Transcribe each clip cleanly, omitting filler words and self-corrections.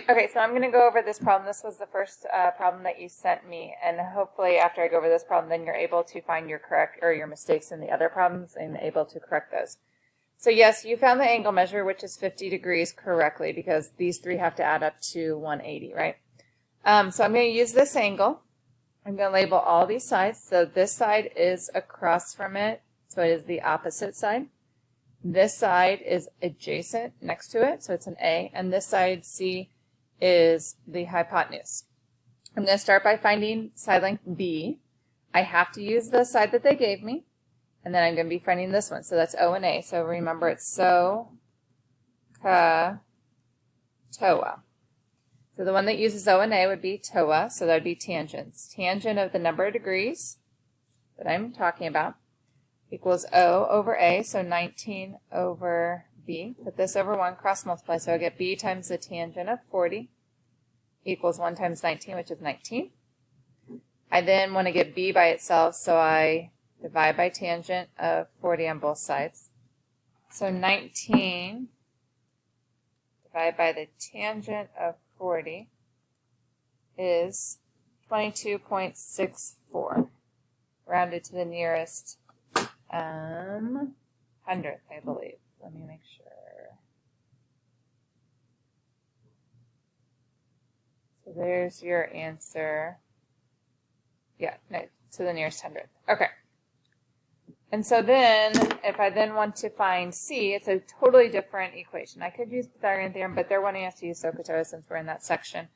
Okay, so I'm going to go over this problem. This was the first problem that you sent me, and hopefully after I go over this problem, then you're able to find your correct or your mistakes in the other problems and able to correct those. So yes, you found the angle measure, which is 50 degrees correctly, because these three have to add up to 180, right? So I'm going to use this angle. I'm going to label all these sides. So this side is across from it, so it is the opposite side. This side is adjacent next to it, so it's an A, and this side, C, is the hypotenuse. I'm going to start by finding side length B. I have to use the side that they gave me, and then I'm going to be finding this one, so that's O and A. So remember, it's SO, CA, TOA. So the one that uses O and A would be TOA, so that would be tangents. Tangent of the number of degrees that I'm talking about equals O over A, so 19 over B. Put this over 1, cross multiply, so I get B times the tangent of 40 equals 1 times 19, which is 19. I then want to get B by itself, so I divide by tangent of 40 on both sides. So 19 divided by the tangent of 40 is 22.64, rounded to the nearest hundredth, I believe. Let me make sure. So there's your answer. Yeah, no, to the nearest hundredth. Okay. And so then, if I then want to find C, it's a totally different equation. I could use Pythagorean theorem, but they're wanting us to use SOHCAHTOA since we're in that section.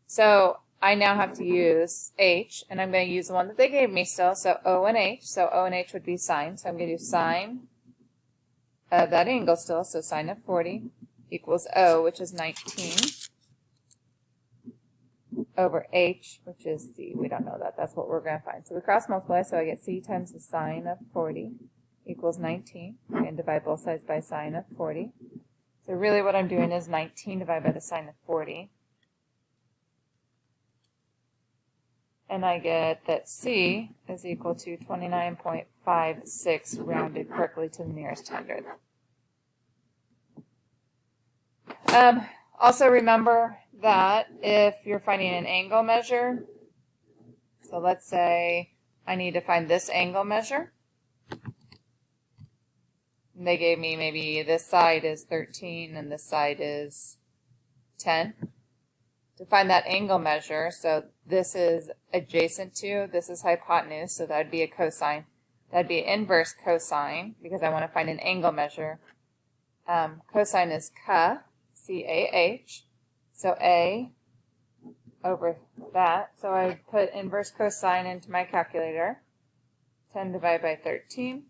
So I now have to use H, and I'm going to use the one that they gave me still, so O and H. So O and H would be sine, so I'm going to do sine of that angle still, so sine of 40 equals O, which is 19, over H, which is C. We don't know that. That's what we're going to find. So we cross multiply, so I get C times the sine of 40 equals 19. I'm going to divide both sides by sine of 40. So really what I'm doing is 19 divided by the sine of 40. And I get that C is equal to 29.56 rounded correctly to the nearest hundredth. Also remember that if you're finding an angle measure, so let's say I need to find this angle measure. And they gave me maybe this side is 13 and this side is 10. To find that angle measure, so this is adjacent to, this is hypotenuse, so that would be a cosine. That would be inverse cosine, because I want to find an angle measure. Cosine is CAH, C-A-H, so A over that. So I put inverse cosine into my calculator, 10 divided by 13.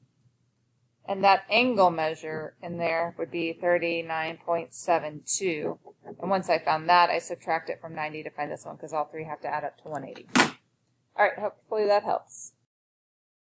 And that angle measure in there would be 39.72. And once I found that, I subtract it from 90 to find this one, because all three have to add up to 180. All right, hopefully that helps.